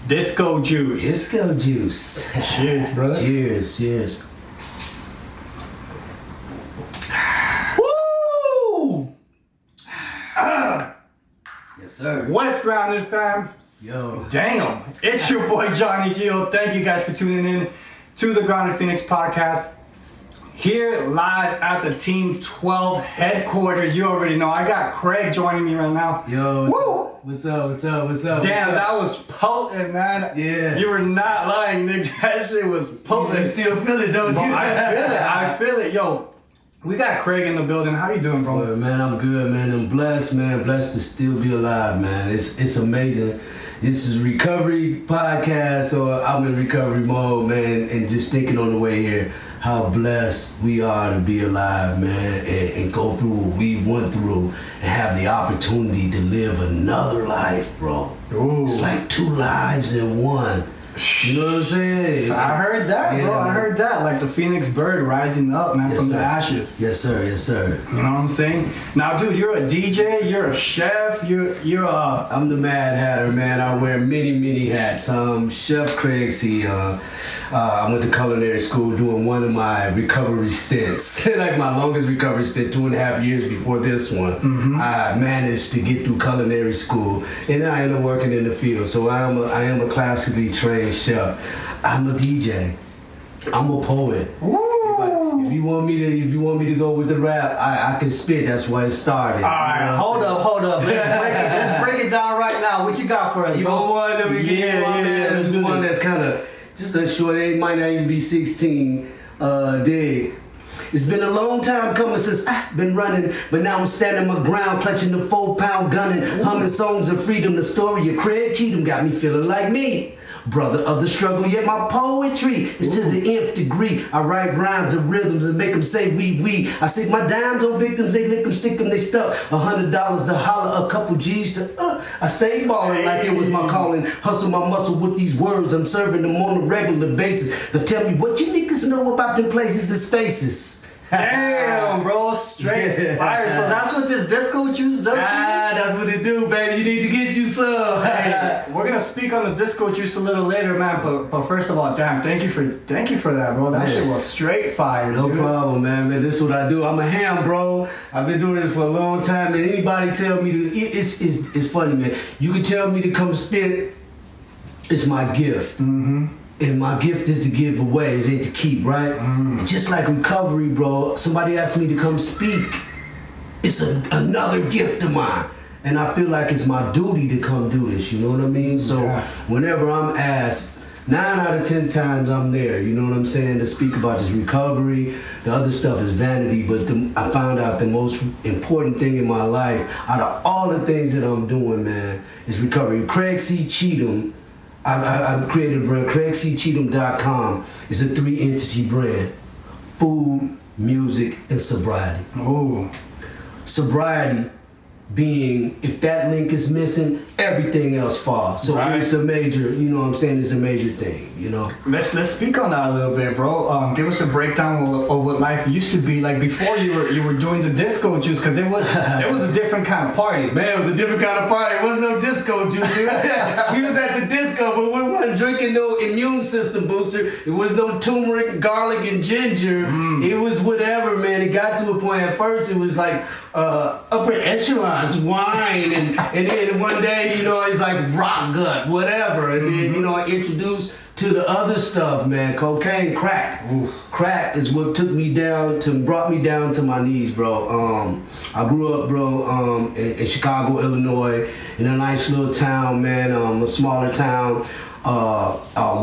Disco juice. Disco juice. Cheers, brother. Cheers. Woo! Yes, sir. What's grounded, fam? Yo. Damn. It's your boy Johnny Gio. Thank you guys for tuning in to the Grounded Phoenix podcast. Here live at the Team 12 headquarters. You already know. I got Craig joining me right now. Yo. Woo! What's up? Damn, that was potent, man. Yeah. You were not lying, nigga. That shit was potent. You still feel it, don't you? I feel it. Yo, we got Craig in the building. How you doing, bro? Well, man, I'm good, man. I'm blessed, man. Blessed to still be alive, man. It's amazing. This is recovery podcast, so I'm in recovery mode, man, and just thinking on the way here how blessed we are to be alive, man, and go through what we went through and have the opportunity to live another life, bro. Ooh. It's like 2 lives in one. You know what I'm saying? I heard that, bro. I heard that. Like the Phoenix bird rising up, man, from the ashes. Yes, sir. You know what I'm saying? Now, dude, you're a DJ, you're a chef, you're a... I'm the Mad Hatter, man. I wear many hats. Chef Craig C. I went to culinary school doing one of my recovery stints. Like my longest recovery stint, 2.5 years before this one. Mm-hmm. I managed to get through culinary school, and I ended up working in the field. So I am a classically trained chef. I'm a DJ. I'm a poet. If you want me to go with the rap, I can spit. That's why it started. All right, hold up. Let's break it down right now. What you got for us? You want one? Let me get one. Let's do one this. that's kind of just a short. It might not even be 16. Dig. It's been a long time coming since I've been running, but now I'm standing my ground, clutching the 4-pound gunning, humming songs of freedom. The story of Craig Cheatham got me feeling like me. Brother of the struggle, yet my poetry is to the nth degree. I write rhymes and rhythms and make them say we. I stick my dimes on victims, they lick them, stick them, they stuck. $100 to holler, a couple G's to I stay ballin' like it was my calling. Hustle my muscle with these words, I'm serving them on a regular basis. Now tell me what you niggas know about them places and spaces. Damn, bro, straight fire. So that's what this disco juice does to you? That's what it do, baby. You need to get you some. Hey, we're gonna speak on the disco juice a little later, man. But first of all, damn, thank you for that, bro. That shit was straight fire. No problem, man. This is what I do. I'm a ham, bro. I've been doing this for a long time, and anybody tell me to, it's funny, man. You can tell me to come spit. It's my gift. Mm-hmm. And my gift is to give away, it ain't to keep, right? And just like recovery, bro, somebody asked me to come speak. It's another gift of mine. And I feel like it's my duty to come do this, you know what I mean? So whenever I'm asked, 9 out of 10 times I'm there, you know what I'm saying, to speak about this recovery. The other stuff is vanity, but I found out the most important thing in my life, out of all the things that I'm doing, man, is recovery. Craig C. Cheatham, I've created a brand, CraigCCheatham.com. It's a 3-entity brand. Food, music, and sobriety. Oh. Sobriety being, if that link is missing, everything else falls. So it's a major, you know what I'm saying, it's a major thing, you know? Let's speak on that a little bit, bro. Give us a breakdown of what life used to be like before you were doing the disco juice, because it was a different kind of party. Man, it was a different kind of party. It wasn't no disco juice, dude. We was at the disco, but we wasn't drinking no immune system booster. It was no turmeric, garlic, and ginger. It was whatever, man. It got to a point, at first it was like upper echelons, wine, and then one day, you know, it's like rock gut, whatever. And then, you know, I introduced to the other stuff, man. Cocaine, crack. Oof. Crack is what brought me down to my knees, bro. I grew up, bro, in Chicago, Illinois, in a nice little town, man, a smaller town,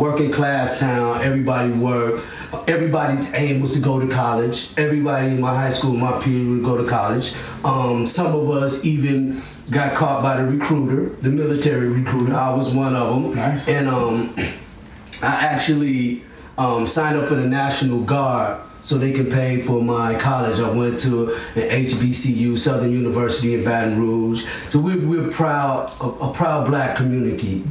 working class town. Everybody worked. Everybody's aim was to go to college. Everybody in my high school, my peers would go to college. Some of us even got caught by the recruiter, the military recruiter. I was one of them. Nice. And I actually signed up for the National Guard so they could pay for my college. I went to an HBCU, Southern University in Baton Rouge. So we're proud, a proud black community,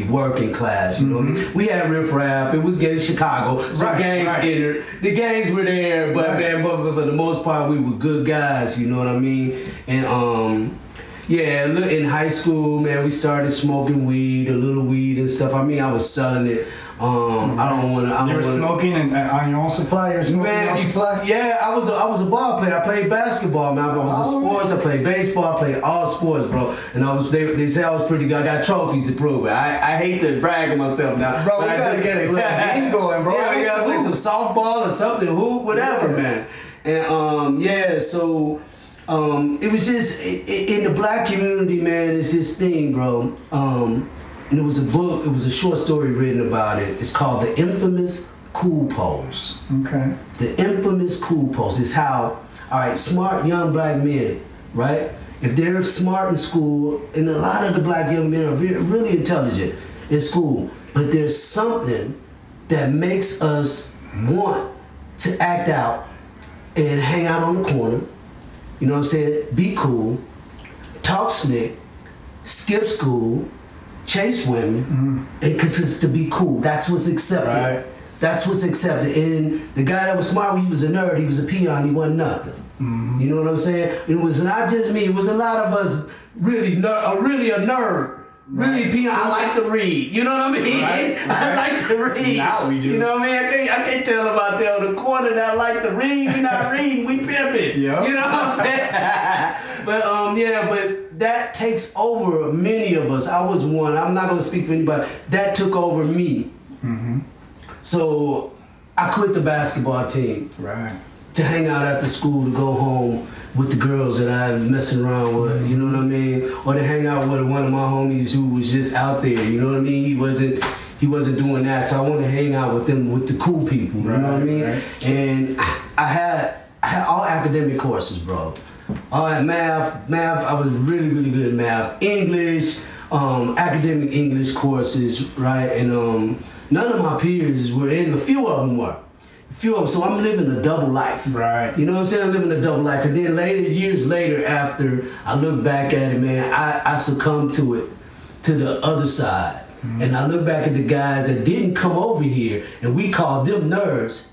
working class, you know what I mean? We had riffraff, it was against Chicago, some gangs entered. The gangs were there, but man, but for the most part, we were good guys, you know what I mean? And Yeah, look, in high school, man, we started smoking weed, a little weed and stuff. I mean, I was selling it. I don't want to. You were smoking and on your own supply. You were smoking on your own supply. Yeah, I was a ball player. I played basketball, man. I was in sports. I played baseball. I played all sports, bro. And they say I was pretty good. I got trophies to prove it. I hate to brag on myself now, bro. But We gotta get a little game going, bro. Yeah, we gotta play some softball or something, hoop, whatever, man. And yeah, so. It was just in the black community, man. It's this thing, bro. And it was a book. It was a short story written about it. It's called The Infamous Cool Pose. Okay. The Infamous Cool Pose is how, all right, smart young black men, right? If they're smart in school, and a lot of the black young men are really intelligent in school, but there's something that makes us want to act out and hang out on the corner. You know what I'm saying? Be cool, talk slick, skip school, chase women, because it's to be cool. That's what's accepted. Right. That's what's accepted. And the guy that was smart, he was a nerd, he was a peon, he wasn't nothing. You know what I'm saying? It was not just me, it was a lot of us really a nerd. Really, peon. I like to read. You know what I mean? Right. I like to read. Now we do. You know what I mean? I can't tell them out there on the corner that I like to read. We not reading, we pimping. Yep. You know what I'm saying? But yeah, but that takes over many of us. I was one. I'm not gonna speak for anybody. That took over me. So I quit the basketball team. Right. To hang out after school, to go home with the girls that I was messing around with, you know what I mean? Or to hang out with one of my homies who was just out there, you know what I mean? He wasn't doing that, so I wanted to hang out with them, with the cool people, you know what I mean? Right. And I had all academic courses, bro. All that math, I was really, really good at math. English, academic English courses, right? And none of my peers were in, a few of them were. So I'm living a double life. Right. You know what I'm saying? I'm living a double life. And then years later, after I look back at it, man, I succumbed to it, to the other side. And I look back at the guys that didn't come over here, and we called them nerds.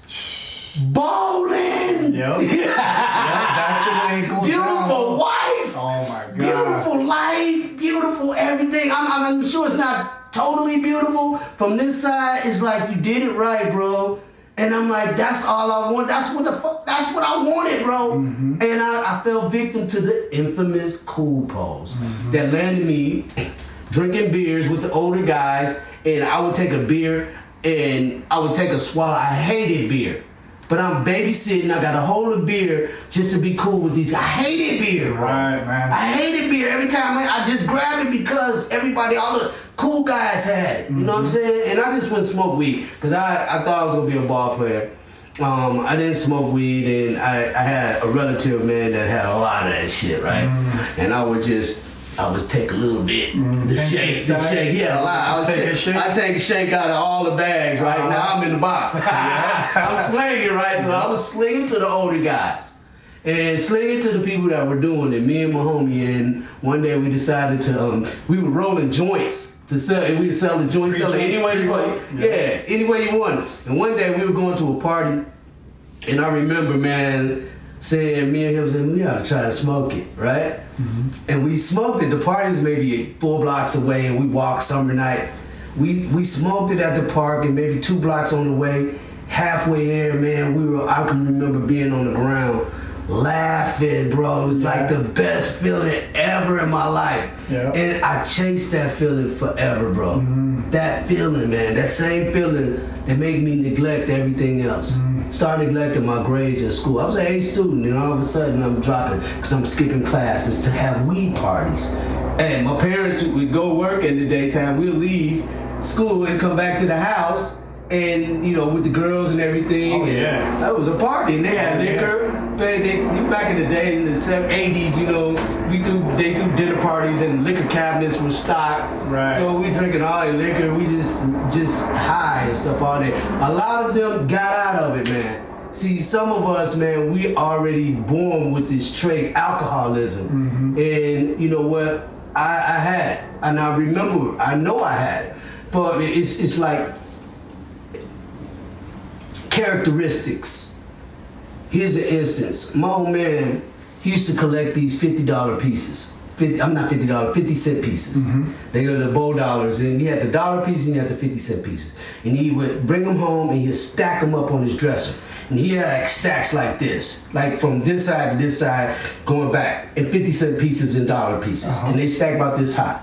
Bowling! Yep. Yep, that's the way it goes Beautiful down. wife! Oh my God. Beautiful life, beautiful everything. I'm sure it's not totally beautiful. From this side, it's like you did it right, bro. And I'm like, that's all I want. That's what I wanted, bro. And I fell victim to the infamous cool pose that landed me drinking beers with the older guys. And I would take a beer and I would take a swallow. I hated beer. But I'm babysitting. I got a whole of beer just to be cool with these guys. I hated beer, bro. Right, man. I hated beer. Every time I just grabbed it because all the cool guys had it. You know what I'm saying? And I just wouldn't smoke weed because I thought I was going to be a ball player. I didn't smoke weed, and I had a relative, man, that had a lot of that shit, right? And I would take a little bit. The shake. Yeah, a lot. I take a shake out of all the bags, right? Now I'm in the box. I'm slinging, right? So I was slinging to the older guys. And slinging to the people that were doing it, me and my homie. And one day we decided to, we were rolling joints to sell. And we were selling joints, selling any way you want. Yeah, any way you want. And one day we were going to a party. And I remember, man, saying, me and him said, we ought to try to smoke it, right? And we smoked it. The party was maybe 4 blocks away, and we walked summer night. We smoked it at the park, and maybe 2 blocks on the way. Halfway there, man, I can remember being on the ground laughing, bro. It was like the best feeling ever in my life. Yeah. And I chased that feeling forever, bro. That feeling, man, that same feeling that made me neglect everything else. Started neglecting my grades in school. I was an A student, and all of a sudden I'm dropping because I'm skipping classes to have weed parties. And my parents would go work in the daytime. We'll leave school and come back to the house, and with the girls and everything. Oh yeah, that was a party, and they had liquor. Back in the day, in the 80s, they threw dinner parties and liquor cabinets were stocked. Right. So we drinking all the liquor. We just high and stuff all day. A lot of them got out of it, man. See, some of us, man, we already born with this trait, alcoholism. And you know what? I had it, and I remember. I know I had it, but it's like characteristics. Here's an instance. My old man, he used to collect these $50 pieces. 50-cent pieces. They were the bowl dollars, and he had the dollar piece and he had the 50-cent pieces. And he would bring them home and he'd stack them up on his dresser. And he had like stacks like this, like from this side to this side, going back, and 50-cent pieces and dollar pieces. And they stacked about this high.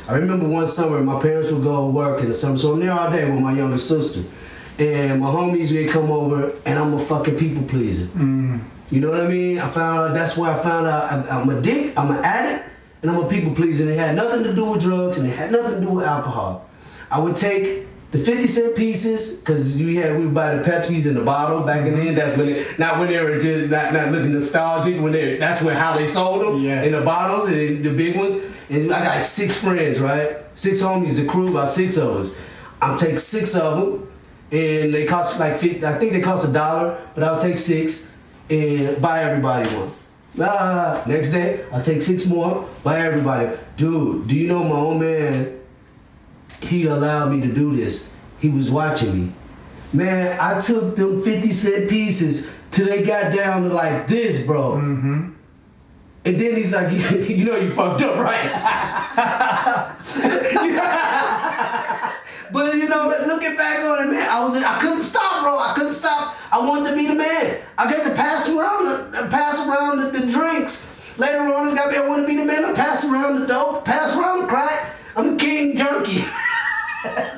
I remember one summer my parents would go work in the summer, so I'm there all day with my younger sister. And my homies would come over, and I'm a fucking people pleaser. You know what I mean? That's where I found out I'm a dick, I'm an addict, and I'm a people pleaser. And it had nothing to do with drugs, and it had nothing to do with alcohol. I would take the 50-cent pieces, because we would buy the Pepsis in the bottle back in the end. That's when not when they were just not looking nostalgic. That's how they sold them in the bottles and the big ones. And I got like 6 friends, right? 6 homies, the crew, about 6 of us. I'll take 6 of them, and they cost like $50. I think they cost $1, but I'll take 6 and buy everybody one. Next day, I'll take 6 more, buy everybody. Dude, do you know my old man? He allowed me to do this. He was watching me. Man, I took them 50-cent pieces till they got down to like this, bro. And then he's like, you know you fucked up, right? But you know, looking back on it, man, I couldn't stop, bro. I couldn't stop. I wanted to be the man. I got to pass around the drinks. Later on, I want to be the man. I pass around the dope, pass around the crack. I'm the king junkie.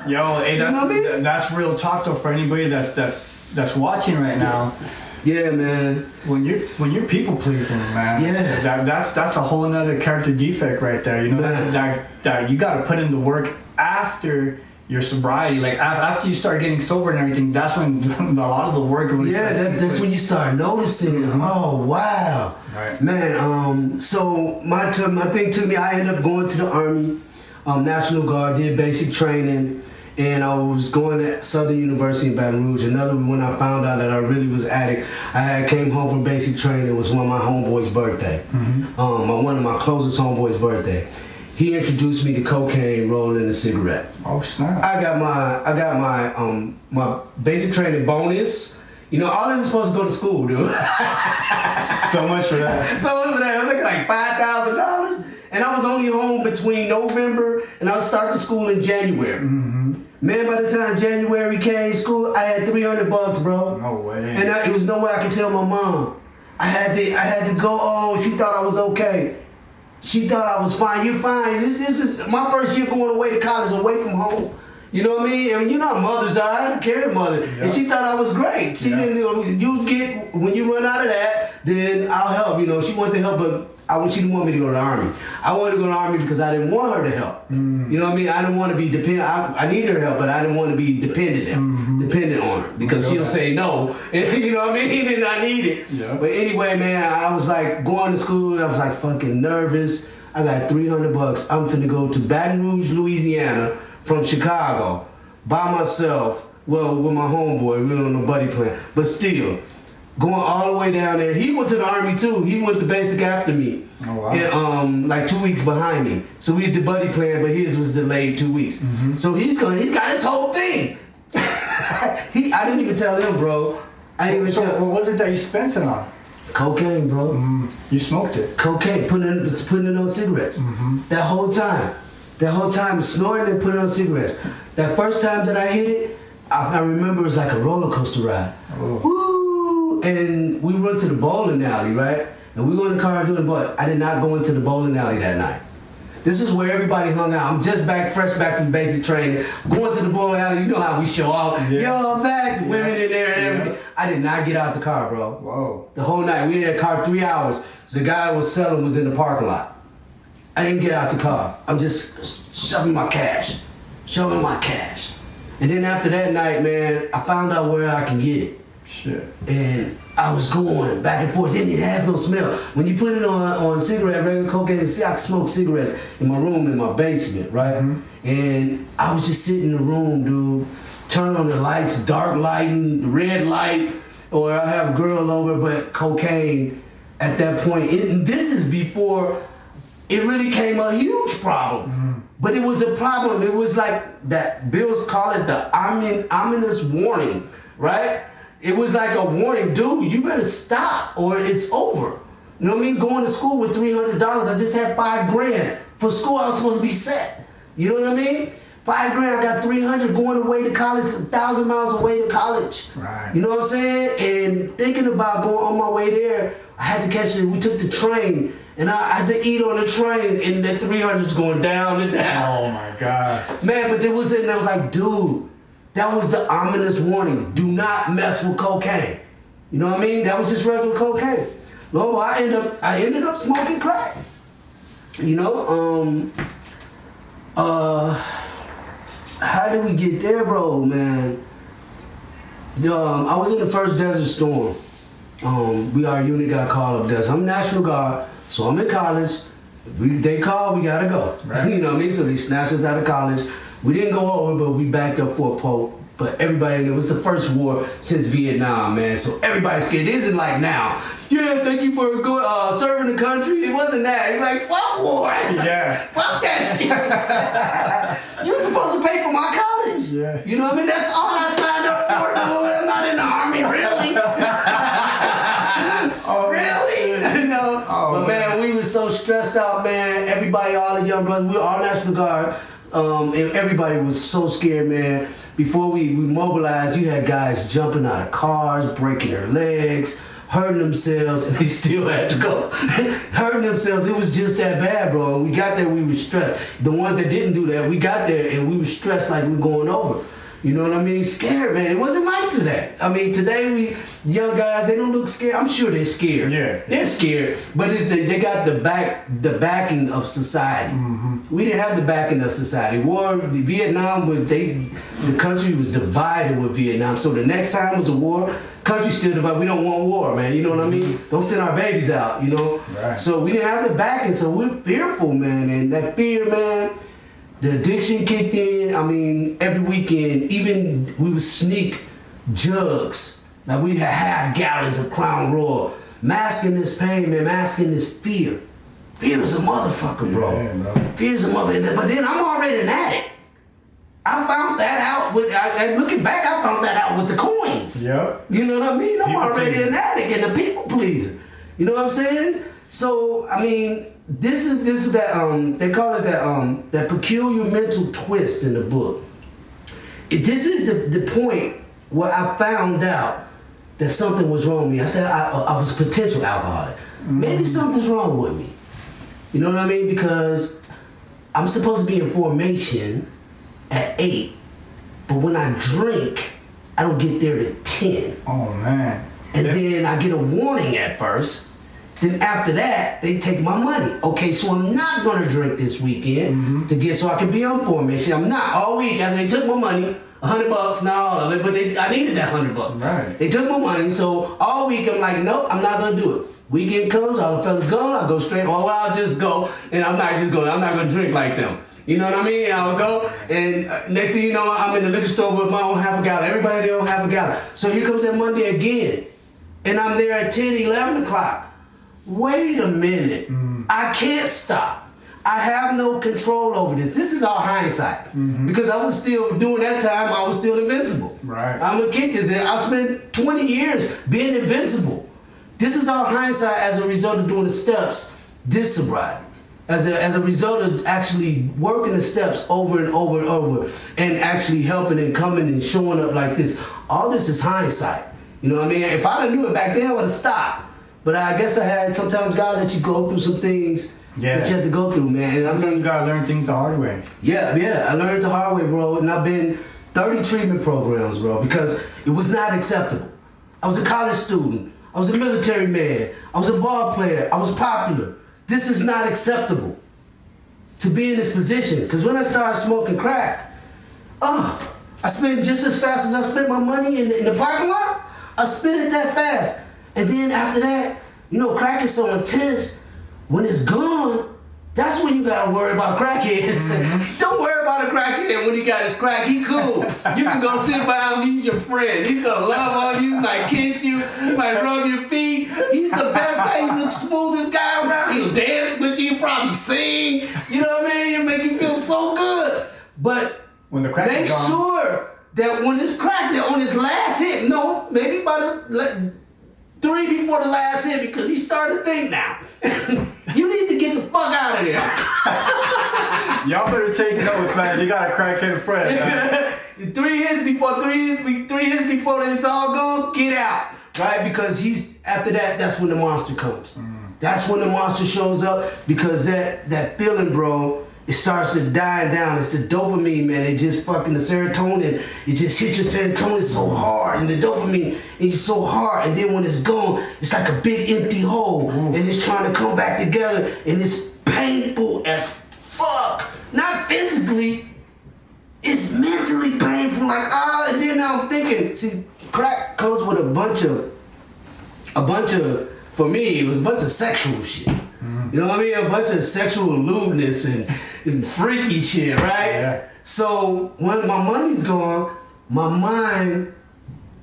Yo, hey, that's real talk though for anybody that's watching right now. Yeah, man. When you're people pleasing, man. Yeah. That's a whole nother character defect right there. You know that you got to put in the work after your sobriety, like after you start getting sober and everything. That's when a lot of the work really. Yeah, that's when you start noticing. Oh wow, right. Man. So my thing took me. I ended up going to the Army, National Guard, did basic training. And I was going to Southern University in Baton Rouge. When I found out that I really was addict, I came home from basic training. It was one of my homeboys' birthday. One of my closest homeboys' birthday. He introduced me to cocaine, rolling a cigarette. Oh snap! I got my basic training bonus. You know, all this is supposed to go to school, dude. So much for that. I'm looking like $5,000. And I was only home between November and I would start the school in January. Man, by the time January came, school, I had $300, bro. No way. And it was no way I could tell my mom. I had to go. Oh, she thought I was okay. She thought I was fine. You're fine. This is my first year going away to college, away from home. You know what I mean? And you know how mothers are. I had a caring mother. Yep. And she thought I was great. She didn't, when you run out of that, then I'll help. You know, she wanted to help, but she didn't want me to go to the Army. I wanted to go to the Army because I didn't want her to help. You know what I mean? I didn't want to be dependent. I needed her help, but I didn't want to be dependent on her because she'll say no. You know what I mean? And I need it. Yeah. But anyway, man, I was like going to school and I was like fucking nervous. I got $300. I'm finna go to Baton Rouge, Louisiana from Chicago by myself. Well, with my homeboy. We were on a buddy plan. But still. Going all the way down there. He went to the Army too. He went to basic after me. Oh, wow. And, like 2 weeks behind me. So we did the buddy plan, but his was delayed 2 weeks. So he's got his whole thing. I didn't even tell him, bro. I didn't even tell. What was it that you spent it on? Cocaine, bro. You smoked it. Cocaine, putting it on cigarettes. That whole time, snorting and putting it on cigarettes. That first time that I hit it, I remember it was like a roller coaster ride. Oh. Woo! And we went to the bowling alley, right? And we go in the car and do the bowling. I did not go into the bowling alley that night. This is where everybody hung out. I'm just fresh back from basic training. Going to the bowling alley, you know how we show off. Yeah. Yo, I'm back. Women in there and everything. I did not get out the car, bro. Whoa. The whole night. We were in the car 3 hours. The guy was selling was in the parking lot. I didn't get out the car. I'm just shoving my cash. And then after that night, man, I found out where I can get it. Shit. And I was going back and forth. Then it has no smell. When you put it on cigarette, regular cocaine, see, I can smoke cigarettes in my room, in my basement, right? And I was just sitting in the room, dude, turn on the lights, dark lighting, red light, or I have a girl over, but cocaine at that point. And this is before it really became a huge problem. But it was a problem. It was like that, Bills call it the ominous warning, right? It was like a warning, dude, you better stop or it's over. You know what I mean? Going to school with $300, I just had $5,000. For school, I was supposed to be set. You know what I mean? $5,000, I got $300 going away to college, 1,000 miles away to college. Right. You know what I'm saying? And thinking about going on my way there, I had to catch it. We took the train, and I had to eat on the train, and that 300's going down and down. Oh my God. Man, but there was it, and I was like, dude, that was the ominous warning. Do not mess with cocaine. You know what I mean? That was just regular cocaine. No, I ended up smoking crack. You know, how did we get there, bro, man? I was in the first Desert Storm. Our unit got called up there. So I'm National Guard, so I'm in college. They called, we gotta go. Right. You know what I mean? So they snatched us out of college. We didn't go over, but we backed up for a poke. But everybody, it was the first war since Vietnam, man. So everybody's scared. It isn't like now. Yeah, thank you for serving the country. It wasn't that. It's like, fuck war. Yeah. Fuck that shit. You were supposed to pay for my college. Yeah. You know what I mean? That's all I signed up for, dude. I'm not in the army, really. Oh, really? You know? Oh, but man, we were so stressed out, man. Everybody, all the young brothers, we were all National Guard. And everybody was so scared, man. Before we mobilized, you had guys jumping out of cars, breaking their legs, hurting themselves, and they still had to go. Hurting themselves, it was just that bad, bro. When we got there, we were stressed. The ones that didn't do that, we got there and we were stressed like we were going over. You know what I mean? Scared, man. It wasn't like today. I mean, today young guys, they don't look scared. I'm sure they're scared. Yeah. They're scared, but they got the backing of society. Mm-hmm. We didn't have the backing of society. Vietnam the country was divided with Vietnam. So the next time was a war, country still divided. We don't want war, man. You know what I mean? Don't send our babies out, you know? Right. So we didn't have the backing, so we're fearful, man. And that fear, man, the addiction kicked in. I mean, every weekend, even we would sneak jugs. Like we had half gallons of Crown Royal. Masking this pain, man, masking this fear. Fear is a motherfucker, bro. Yeah, bro. Fear is a motherfucker. But then I'm already an addict. I found that out looking back, I found that out with the coins. Yep. You know what I mean? I'm People already pleaser. an addict and a people pleaser. You know what I'm saying? So, I mean, this is that they call it that peculiar mental twist in the book. This is the point where I found out that something was wrong with me. I said I was a potential alcoholic. Maybe something's wrong with me. You know what I mean? Because I'm supposed to be in formation at 8, but when I drink, I don't get there to 10. Oh man. And then I get a warning at first. Then after that, they take my money. Okay, so I'm not gonna drink this weekend so I can be on formation. I'm not all week after they took my money, $100, not all of it, but I needed that $100. Right. They took my money, so all week I'm like, nope, I'm not gonna do it. Weekend comes, all the fellas gone, I'll go straight, or I'll just go, and I'm not gonna drink like them. You know what I mean? I'll go, and next thing you know, I'm in the liquor store with my own half a gallon. Everybody there on half a gallon. So here comes that Monday again, and I'm there at 10, 11 o'clock. Wait a minute. I can't stop. I have no control over this. This is all hindsight. Because I was still, during that time, I was still invincible. Right. I'm gonna kick this in. I spent 20 years being invincible. This is all hindsight as a result of doing the steps, this sobriety. As a result of actually working the steps over and over and over and actually helping and coming and showing up like this. All this is hindsight. You know what I mean? If I'd have knew it back then, I would have stopped. But I guess sometimes God let you go through some things that you have to go through, man. And Sometimes you gotta learn things the hard way. Yeah, I learned the hard way, bro. And I've been 30 treatment programs, bro, because it was not acceptable. I was a college student. I was a military man. I was a ball player. I was popular. This is not acceptable to be in this position. Because when I started smoking crack, I spent just as fast as I spent my money in the parking lot. I spent it that fast. And then after that, you know, crack is so intense. When it's gone, that's when you gotta worry about crackheads. Don't worry about a crackhead when he got his crack. He cool. You can go sit by him. He's your friend. He's gonna love on you. He might kiss you. He might rub your feet. He's the best guy. He's the smoothest guy around. He'll dance with you. Probably sing. You know what I mean? He'll make you feel so good. But When the crack make is gone. sure that when it's cracked on his last hit, maybe about 3 before the last hit because he's starting to think now. You need to get the fuck out of there. Y'all better take notes, man. You got a crackhead friend, man. 3 hits before it's all gone, get out. Right? Because after that, that's when the monster comes. That's when the monster shows up because that feeling, bro, it starts to die down. It's the dopamine, man. It just fucking the serotonin. It just hits your serotonin so hard. And the dopamine is so hard. And then when it's gone, it's like a big empty hole. And it's trying to come back together. And it's painful as fuck. Not physically. It's mentally painful. Like, and then I'm thinking, see, crack comes with a bunch of, for me, it was a bunch of sexual shit. You know what I mean? A bunch of sexual lewdness and freaky shit, right? Yeah. So when my money's gone, my mind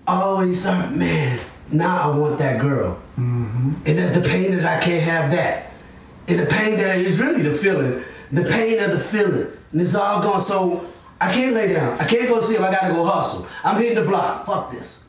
always starts, man, now I want that girl. And the pain that I can't have that. And the pain that is really the feeling. The pain of the feeling. And it's all gone. So I can't lay down. I can't go see if I gotta go hustle. I'm hitting the block. Fuck this.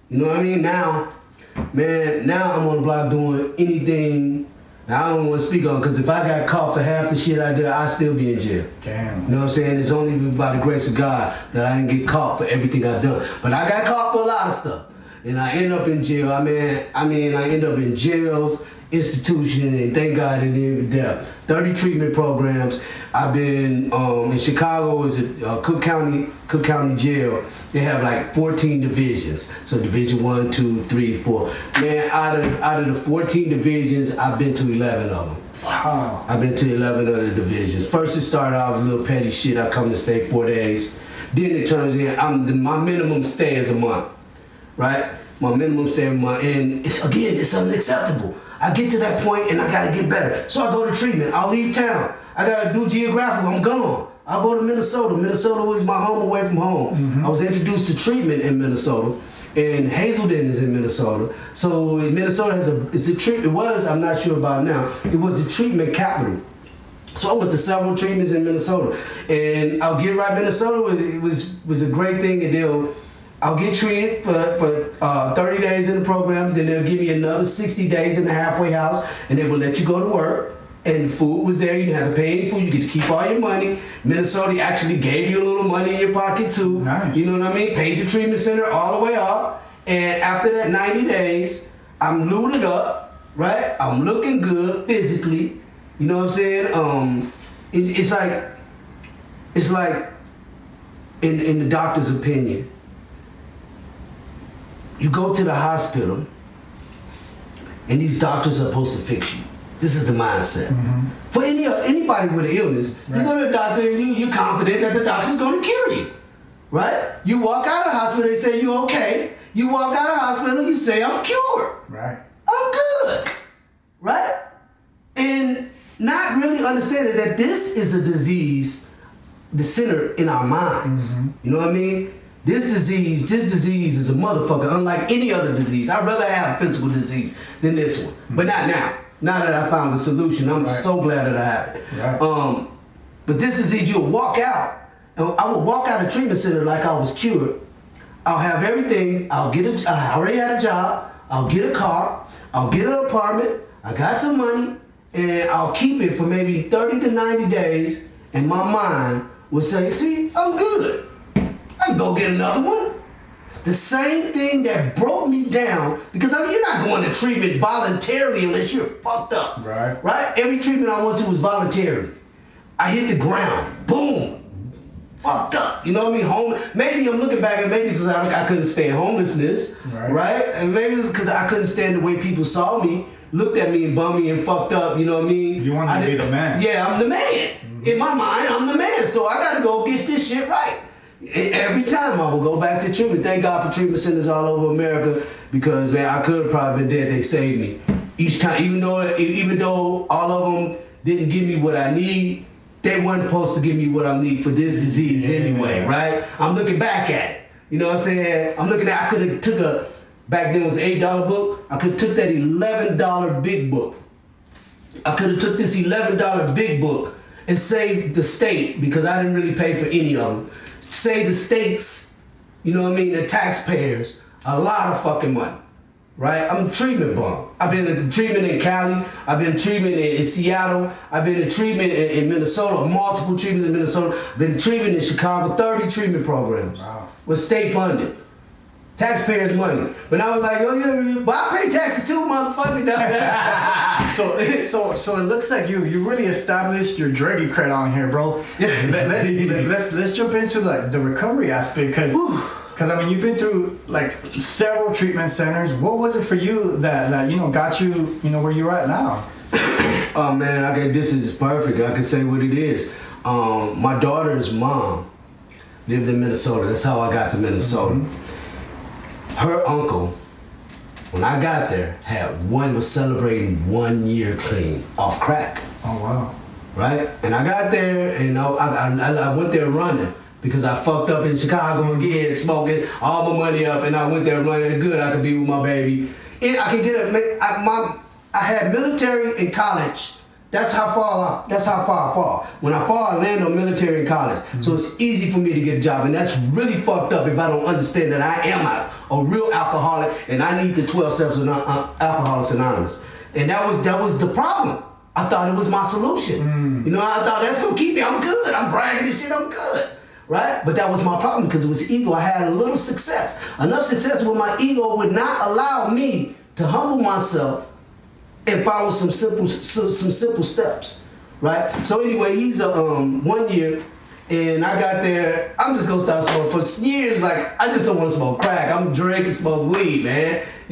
You know what I mean? Now I'm on the block doing anything. Now, I don't want to speak on it because if I got caught for half the shit I did, I'd still be in jail. Damn. You know what I'm saying? It's only by the grace of God that I didn't get caught for everything I've done. But I got caught for a lot of stuff. And I end up in jail. I end up in jails, institution, and thank God it ended death. 30 treatment programs. I've been in Chicago, is Cook County Jail. They have like 14 divisions. So division 1, 2, 3, 4. Man, out of the 14 divisions, I've been to 11 of them. Wow. I've been to 11 other divisions. First it started off with a little petty shit. I come to stay 4 days. Then it turns in, my minimum stay is a month. Right? My minimum stay is a month. And it's unacceptable. I get to that point and I gotta get better. So I go to treatment. I'll leave town. I gotta do geographical. I'm gone. I'll go to Minnesota. Minnesota was my home away from home. I was introduced to treatment in Minnesota. And Hazelden is in Minnesota. So Minnesota I'm not sure about now, it was the treatment capital. So I went to several treatments in Minnesota. And I'll get right, Minnesota was a great thing. And I'll get treated for 30 days in the program. Then they'll give me another 60 days in the halfway house. And they will let you go to work. And food was there. You didn't have to pay any food. You get to keep all your money. Minnesota actually gave you a little money in your pocket too. Nice. You know what I mean? Paid the treatment center all the way up. And after that 90 days, I'm looted up, right? I'm looking good physically. You know what I'm saying? It's like in the doctor's opinion, you go to the hospital and these doctors are supposed to fix you. This is the mindset. For anybody with an illness, right. You go to the doctor and you're confident that the doctor's going to cure you, right? You walk out of the hospital, they say you're okay. You walk out of the hospital, you say I'm cured. Right. I'm good, right? And not really understanding that this is a disease, the center in our minds. You know what I mean? This disease is a motherfucker, unlike any other disease. I'd rather have a physical disease than this one, but not now. Now that I found the solution, I'm so glad that I have it. Right. But this disease, you'll walk out, and I would walk out of treatment center like I was cured. I'll have everything. I already had a job. I'll get a car. I'll get an apartment. I got some money, and I'll keep it for maybe 30 to 90 days, and my mind will say, see, I'm good. I can go get another one. The same thing that broke me down, because you're not going to treatment voluntarily unless you're fucked up. Right. Right? Every treatment I went to was voluntary. I hit the ground. Boom. Fucked up. You know what I mean? Maybe I'm looking back and maybe because I couldn't stand homelessness. Right? And maybe it was because I couldn't stand the way people saw me, looked at me and bummed me and fucked up. You know what I mean? You wanted to be the man. Yeah, I'm the man. In my mind, I'm the man. So I got to go get this shit right. Every time I will go back to treatment. Thank God for treatment centers all over America because, man, I could have probably been dead. They saved me. Each time, even though all of them didn't give me what I need, they weren't supposed to give me what I need for this disease anyway, right? I'm looking back at it. You know what I'm saying? I'm looking at, I could have back then it was an $8 book. I could have took that $11 big book. I could have took this $11 big book and saved the state because I didn't really pay for any of them. Save the states, you know what I mean, the taxpayers, a lot of fucking money. right? I'm a treatment bum. I've been in treatment in Cali. I've been in treatment in Seattle. I've been in treatment in Minnesota, multiple treatments in Minnesota. I've been in treatment in Chicago, 30 treatment programs. Wow. With state funded. Taxpayers' money. But I was like, oh yeah, but I pay taxes too, motherfucker. So it looks like you really established your druggy cred on here, bro. Let's jump into like the recovery aspect, because I mean, you've been through like several treatment centers. What was it for you that got you where you're at now? Oh man, this is perfect. I can say what it is. My daughter's mom lived in Minnesota. That's how I got to Minnesota. Mm-hmm. Her uncle, when I got there, was celebrating 1 year clean off crack. Oh wow! Right, and I got there, and I went there running because I fucked up in Chicago again, smoking all my money up, and I went there running. Good, I could be with my baby. And I could get I had military in college. That's how far I fall. When I fall, I land on military in college. Mm-hmm. So it's easy for me to get a job. And that's really fucked up if I don't understand that I am a real alcoholic and I need the 12 steps of Alcoholics Anonymous. And that was the problem. I thought it was my solution. I thought that's gonna keep me, I'm good. I'm bragging and shit, I'm good. Right? But that was my problem because it was ego. I had a little success. Enough success where my ego would not allow me to humble myself and follow some simple steps, right? So anyway, he's a 1 year, and I got there. I'm just gonna start smoking for years. Like I just don't want to smoke crack. I'm drinking, smoke weed, man. I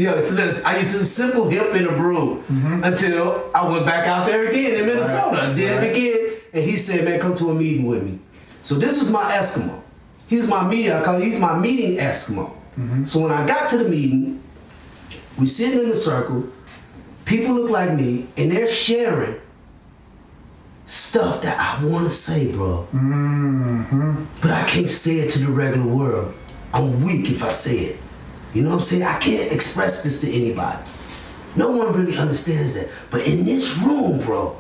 used to simple hemp in a brew until I went back out there again in Minnesota. I did it again, and he said, "Man, come to a meeting with me." So this was my Eskimo. He's my meeting. He's my meeting Eskimo. So when I got to the meeting, we sitting in the circle. People look like me, and they're sharing stuff that I want to say, bro. But I can't say it to the regular world. I'm weak if I say it. You know what I'm saying? I can't express this to anybody. No one really understands that. But in this room, bro,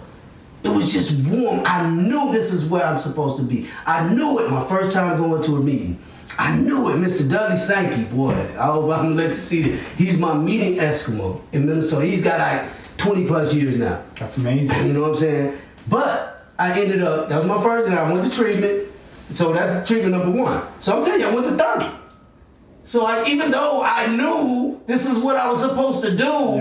it was just warm. I knew this is where I'm supposed to be. I knew it my first time going to a meeting. I knew it, Mr. Dudley Sankey, boy. I hope I'm gonna let you see it. He's my meeting Eskimo in Minnesota. He's got like 20 plus years now. That's amazing. You know what I'm saying? But I ended up, that was my first, and I went to treatment. So that's treatment number 1. So I'm telling you, I went to 30. So even though I knew this is what I was supposed to do,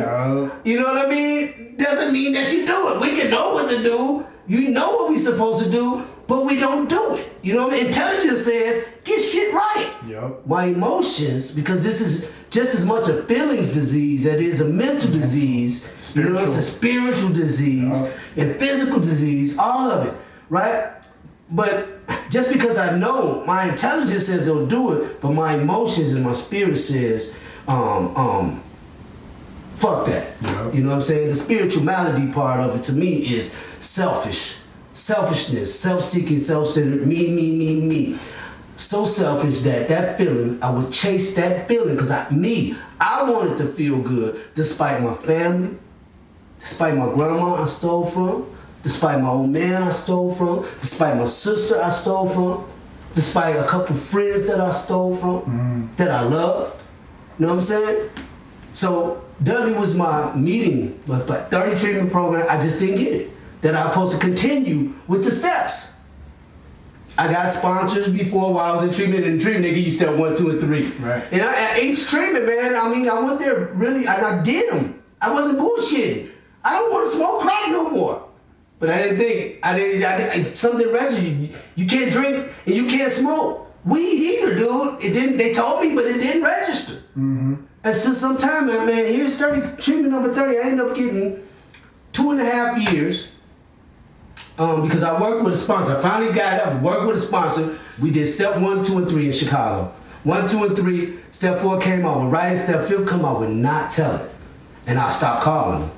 you know what I mean? Doesn't mean that you do it. We can know what to do. You know what we're supposed to do, but we don't do it. You know what I mean? Intelligence says, get shit right. Yep. My emotions, because this is just as much a feelings disease as it is a mental disease. Spiritual. It's a spiritual disease and physical disease, all of it, right? But just because I know, my intelligence says don't do it, but my emotions and my spirit says, fuck that. Yep. You know what I'm saying? The spirituality part of it to me is selfishness, self-seeking, self-centered, me. So selfish that feeling, I would chase that feeling because I wanted to feel good despite my family, despite my grandma I stole from, despite my old man I stole from, despite my sister I stole from, despite a couple friends that I stole from, that I loved. You know what I'm saying? So Dudley was my meeting, but 30 treatment program, I just didn't get it. That I'm supposed to continue with the steps. I got sponsors before while I was in treatment. In treatment, they give you step 1, 2, and 3. Right. And at each treatment, man, I went there really, and I did them. I wasn't bullshitting. I don't want to smoke crack no more. But I didn't think, something registered. You can't drink and you can't smoke weed either, dude. They told me, but it didn't register. And since some time, man, here's treatment number 30. I ended up getting 2.5 years. Because I worked with a sponsor. I finally got up, worked with a sponsor. We did step 1, 2, and 3 in Chicago. 1, 2, and 3. Step 4 came out with writing. Step 5 come out with not telling. And I stopped calling him.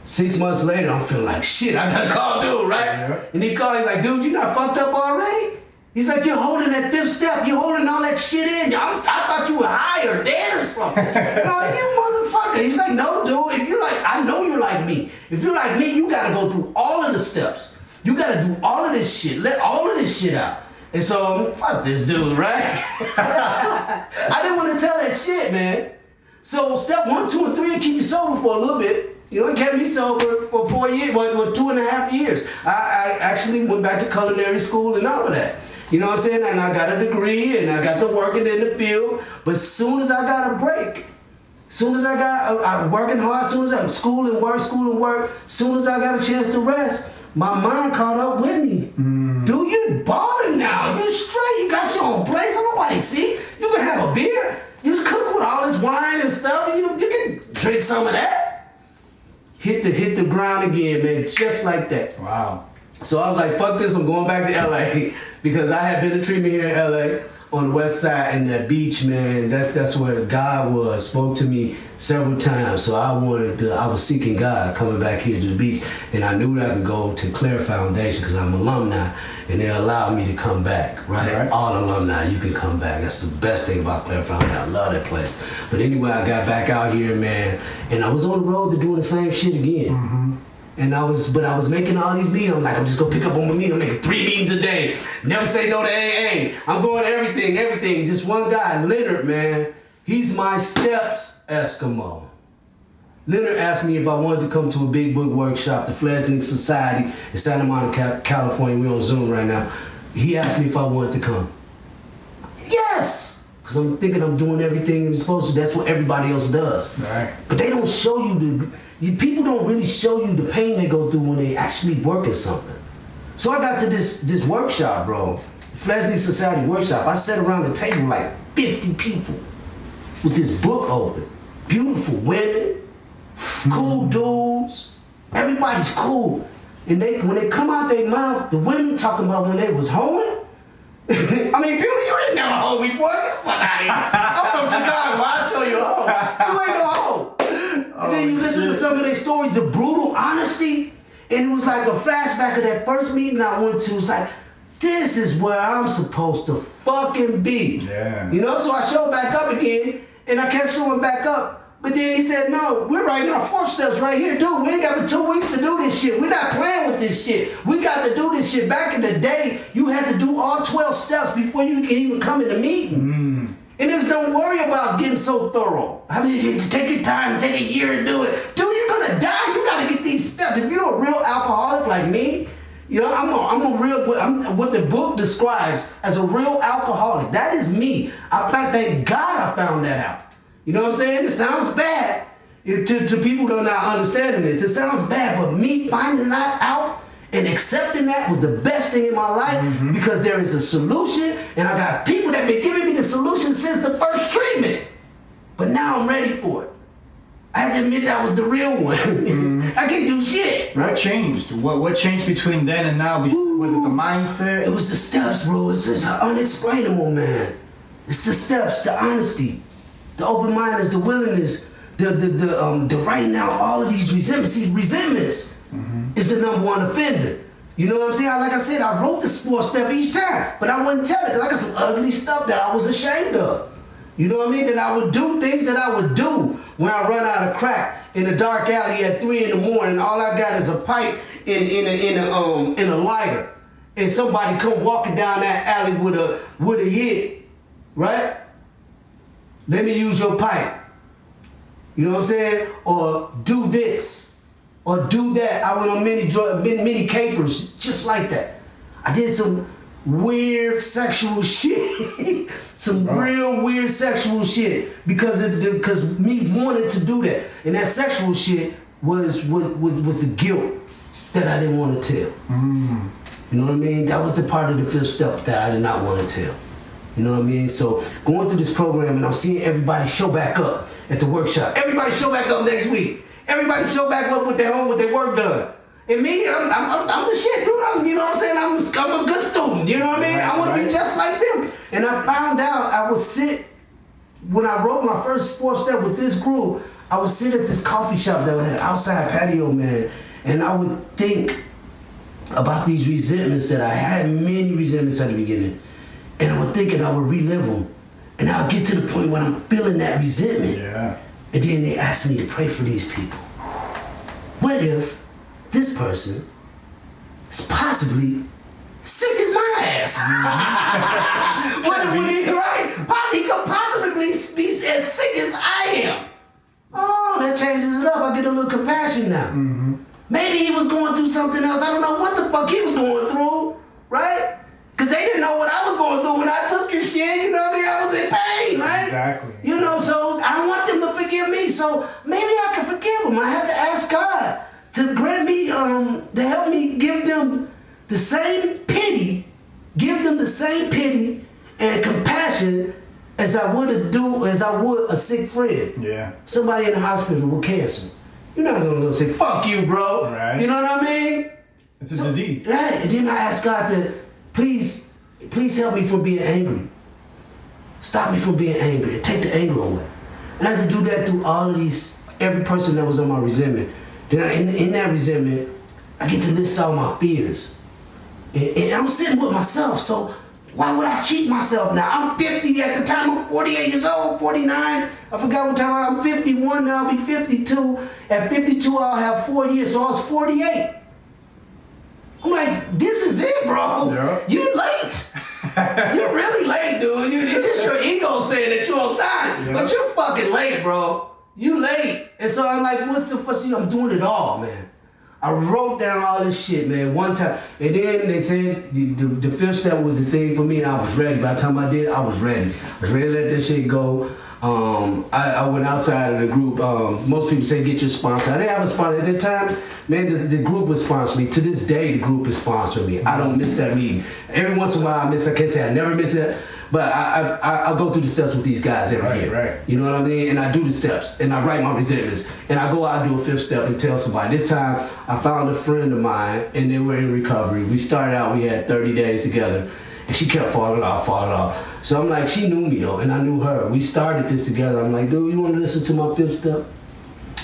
6 months later, I'm feeling like, shit, I gotta call dude, right? Yeah. And he called, he's like, dude, you not fucked up already? He's like, you're holding that 5th step. You're holding all that shit in. I thought you were high or dead or something. And I'm like, you motherfucker. He's like, no, dude, if you're like, I know you're like me. If you're like me, you gotta go through all of the steps. You gotta do all of this shit. Let all of this shit out. And so, fuck this dude, right? I didn't want to tell that shit, man. So step 1, 2, and 3 will keep you sober for a little bit. You know, it kept me sober for 4 years, well, 2.5 years. I actually went back to culinary school and all of that. You know what I'm saying? And I got a degree and I got to working in the field. But as soon as I got a break, soon as I working hard, soon as I school and work, soon as I got a chance to rest, my mind caught up with me. Dude, you balling now. You straight. You got your own place. Nobody see. You can have a beer. You just cook with all this wine and stuff. You can drink some of that. Hit the ground again, man. Just like that. Wow. So I was like, fuck this. I'm going back to LA because I had been a treatment here in LA on the west side, and that beach, man, that's where God spoke to me several times. So I was seeking God coming back here to the beach, and I knew that I could go to Claire Foundation because I'm an alumni, and they allowed me to come back, right? All alumni, you can come back. That's the best thing about Claire Foundation. I love that place. But anyway, I got back out here, man, and I was on the road to doing the same shit again. And I was making all these meetings. I'm like, I'm just gonna pick up on my meeting. I'm making 3 meetings a day. Never say no to AA. I'm going to everything. This one guy, Leonard, man, he's my steps Eskimo. Leonard asked me if I wanted to come to a big book workshop, the Fledgling Society in Santa Monica, California. We're on Zoom right now. He asked me if I wanted to come. Yes! Because I'm thinking I'm doing everything I'm supposed to. That's what everybody else does. Right. But they don't show you people don't really show you the pain they go through when they actually work at something. So I got to this workshop, bro. The Fledgling Society workshop. I sat around the table like 50 people with this book open. Beautiful women, cool dudes. Everybody's cool. And when they come out their mouth, the women talking about when they was hoeing. I mean, Beauty, you ain't never hoe before. Get the fuck out of here. I'm from Chicago. I'll show you a hoe. You ain't no hoe. And then you listen to some of their stories, the brutal honesty, and it was like a flashback of that first meeting I went to. It's like, this is where I'm supposed to fucking be. Yeah. You know, so I showed back up again, and I kept showing back up. But then he said, no, we're writing our 4 steps right here, dude. We ain't got but 2 weeks to do this shit. We're not playing with this shit. We got to do this shit. Back in the day, you had to do all 12 steps before you can even come in the meeting. And it was, don't worry about getting so thorough. I mean, you take your time, take a year to do it. Dude, you're gonna die. You gotta get these steps. If you're a real alcoholic like me, you know, I'm what the book describes as a real alcoholic. That is me. Thank God I found that out. You know what I'm saying? It sounds bad to people who are not understanding this. It sounds bad, but me finding that out and accepting that was the best thing in my life because there is a solution, and I got people that been giving me the solution since the first treatment. But now I'm ready for it. I have to admit that was the real one. I can't do shit. What changed? What changed between then and now? Was it the mindset? It was the steps, bro. It's just unexplainable, man. It's the steps, the honesty, the open mindedness, the willingness, the right now, all of these resentments. See, resentments is the #1 offender. You know what I'm saying? Like I said, I wrote this 4 step each time, but I wouldn't tell it because I got some ugly stuff that I was ashamed of. You know what I mean? That I would do things that I would do when I run out of crack in a dark alley at 3 in the morning. All I got is a pipe in a lighter, and somebody come walking down that alley with a hit, right? Let me use your pipe. You know what I'm saying? Or do this. Or do that. I went on many capers just like that. I did some weird sexual shit. Some real weird sexual shit. Because me wanted to do that. And that sexual shit was the guilt that I didn't want to tell. You know what I mean? That was the part of the 5th step that I did not want to tell. You know what I mean? So going through this program and I'm seeing everybody show back up at the workshop. Everybody show back up next week. Everybody show back up with their work done. And me, I'm the shit, dude. You know what I'm saying? I'm a good student. You know what I mean? I want to be just like them. And I found out I would sit, when I wrote my first 4 step with this group, I would sit at this coffee shop that had an outside patio, man. And I would think about these resentments that I had, many resentments at the beginning. And I would think and I would relive them. And I'll get to the point when I'm feeling that resentment. Yeah. And then they ask me to pray for these people. What if this person is possibly sick as my ass? What if he could possibly be as sick as I am? compassion now. Maybe he was going through something else. I don't know what the fuck he was going through, right? Because they didn't know what I was going through when I took your shit, you know what I mean? I was in pain, right? Exactly. You know, so I don't want them to forgive me, so maybe I can forgive them. I have to ask God to grant me, to help me give them the same pity, and compassion as I would a sick friend. Yeah. Somebody in the hospital with cancer. You're not gonna go say, fuck you, bro. Right. You know what I mean? It's a disease. Right. And then I ask God to please help me from being angry. Stop me from being angry and take the anger away. And I had to do that through all of these, every person that was on my resentment. Then in that resentment, I get to list all my fears. And I'm sitting with myself, so why would I cheat myself now? I'm 50 at the time, I'm 48 years old, 49. I forgot what time I'm 51 now, I'll be 52. At 52, I'll have 4 years, so I was 48. I'm like, this is it, bro. Yeah. You're late. You're really late, dude. It's just your ego saying that you're on time. Yeah. But you're fucking late, bro. You late. And so I'm like, what's the first thing? I'm doing it all, man. I wrote down all this shit, man, one time. And then they said the fifth step was the thing for me, and I was ready. By the time I did, I was ready. I was ready to let that shit go. I went outside of the group. Most people say get your sponsor. I didn't have a sponsor at that time. Man, the group would sponsor me. To this day, the group is sponsoring me. I don't miss that meeting. Every once in a while, I miss. I can't say I never miss it, but I go through the steps with these guys every year. Right. You know what I mean? And I do the steps, and I write my resentments, and I go out and do a fifth step and tell somebody. This time, I found a friend of mine, and they were in recovery. We started out. We had 30 days together. And she kept falling off. So I'm like, she knew me though, and I knew her. We started this together. I'm like, dude, you want to listen to my fifth step?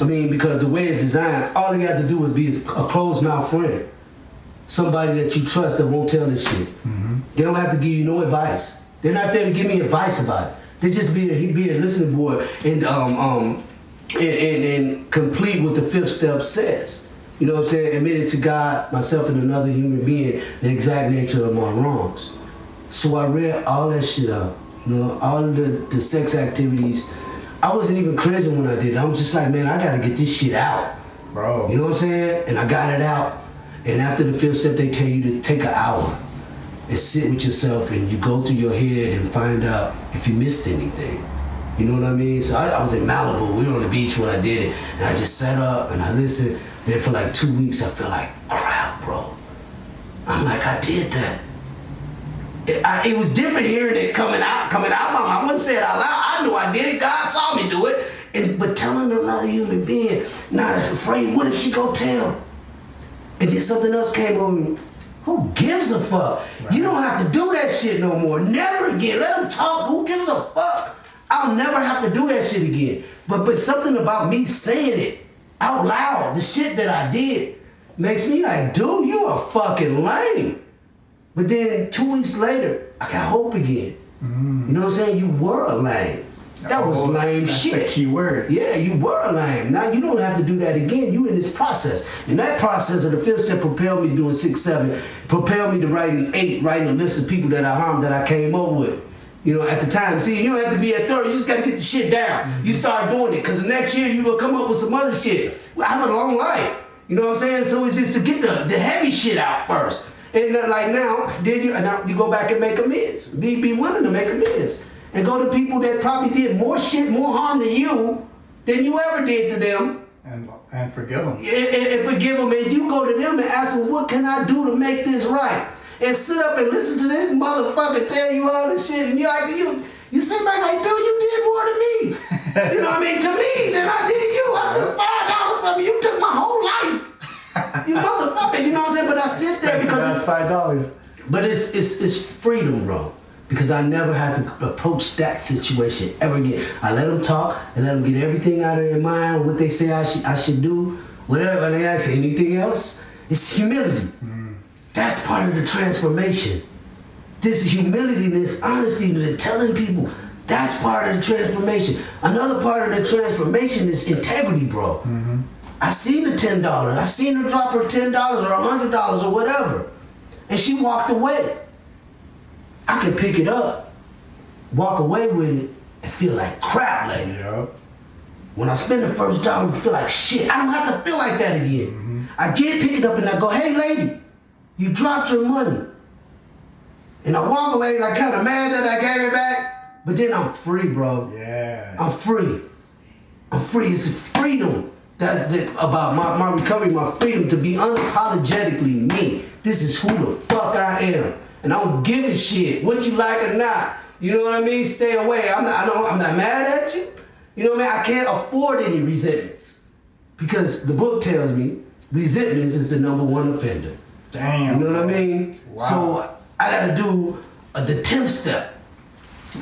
I mean, because the way it's designed, all you got to do is be a closed mouth friend. Somebody that you trust that won't tell this shit. They don't have to give you no advice. They're not there to give me advice about it. They just be a listening board and complete what the fifth step says. You know what I'm saying? Admitted to God, myself, and another human being the exact nature of my wrongs. So I read all that shit out, you know, all of the sex activities. I wasn't even cringing when I did it. I was just like, man, I gotta get this shit out. Bro. You know what I'm saying? And I got it out. And after the fifth step, they tell you to take an hour and sit with yourself and you go through your head and find out if you missed anything. You know what I mean? So I was in Malibu. We were on the beach when I did it. And I just sat up and I listened. And for like 2 weeks, I felt like crap, bro. I'm like, I did that. It was different hearing it coming out my mouth. I wouldn't say it out loud. I knew I did it. God saw me do it. But telling another human being, not as afraid, what if she go tell? And then something else came over me. Who gives a fuck? Right. You don't have to do that shit no more. Never again. Let them talk. Who gives a fuck? I'll never have to do that shit again. But something about me saying it out loud, the shit that I did, makes me like, dude, you are fucking lame. But then 2 weeks later, I got hope again. You know what I'm saying? You were a lame. That was lame shit. That's the key word. Yeah, you were lame. Now you don't have to do that again. You in this process. And that process of the fifth step propelled me to doing 6, 7, propelled me to writing 8, writing a list of people that I harmed that I came up with. You know, at the time. See, you don't have to be at 30. You just got to get the shit down. You start doing it. Because the next year, you're going to come up with some other shit. I have a long life. You know what I'm saying? So it's just to get the heavy shit out first. And like now you go back and make amends. Be willing to make amends. And go to people that probably did more shit, more harm to you than you ever did to them. And forgive them. And forgive them. And you go to them and ask them, what can I do to make this right? And sit up and listen to this motherfucker tell you all this shit. And you sit back like, dude, you did more to me. You know what I mean? To me than I did you. I took $5 from you. You took my whole life. You motherfucker. You know what I'm saying? But I sit there because that's $5. But it's freedom, bro. Because I never had to approach that situation ever again. I let them talk and let them get everything out of their mind, what they say I should do, whatever. And they ask anything else. It's humility. That's part of the transformation. This humility, this honesty, this telling people, that's part of the transformation. Another part of the transformation is integrity, bro. I seen the $10. I seen her drop her $10 or $100 or whatever. And she walked away. I can pick it up, walk away with it, and feel like crap later. Yep. When I spend the first dollar, I feel like shit. I don't have to feel like that again. I pick it up and I go, hey lady, you dropped your money. And I walk away like kind of mad that I gave it back, but then I'm free, bro. Yeah. I'm free. It's freedom. That's about my recovery, my freedom to be unapologetically me. This is who the fuck I am. And I don't give a shit what you like or not. You know what I mean? Stay away. I'm not mad at you. You know what I mean? I can't afford any resentments. Because the book tells me resentments is the #1 offender. Damn. You know what I mean? Wow. So I gotta do the 10th step,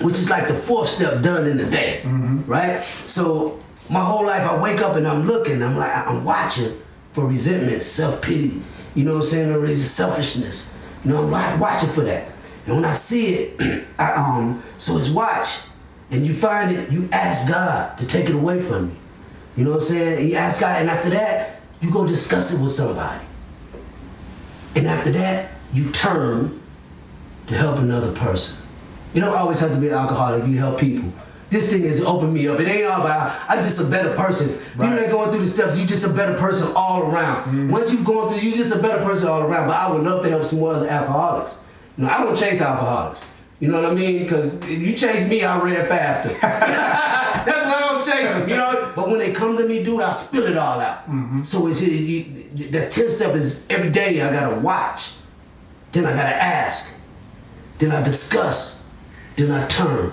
which is like the 4th step done in a day, right? So my whole life I wake up and I'm looking, I'm watching for resentment, self-pity, you know what I'm saying, or selfishness. You know, I'm watching for that. And when I see it, so it's watch, and you find it, you ask God to take it away from you. You know what I'm saying? And you ask God, and after that, you go discuss it with somebody. And after that, you turn to help another person. You don't always have to be an alcoholic, you help people. This thing has opened me up. It ain't all about, I'm just a better person. Right. People that going through the steps, you're just a better person all around. Once you've gone through, you're just a better person all around. But I would love to help some more other alcoholics. You know, I don't chase alcoholics. You know what I mean? Because if you chase me, I ran faster. That's why I don't chase them, you know? But when they come to me, dude, I spill it all out. So it's that 10th step is every day I gotta watch. Then I gotta ask. Then I discuss. Then I turn.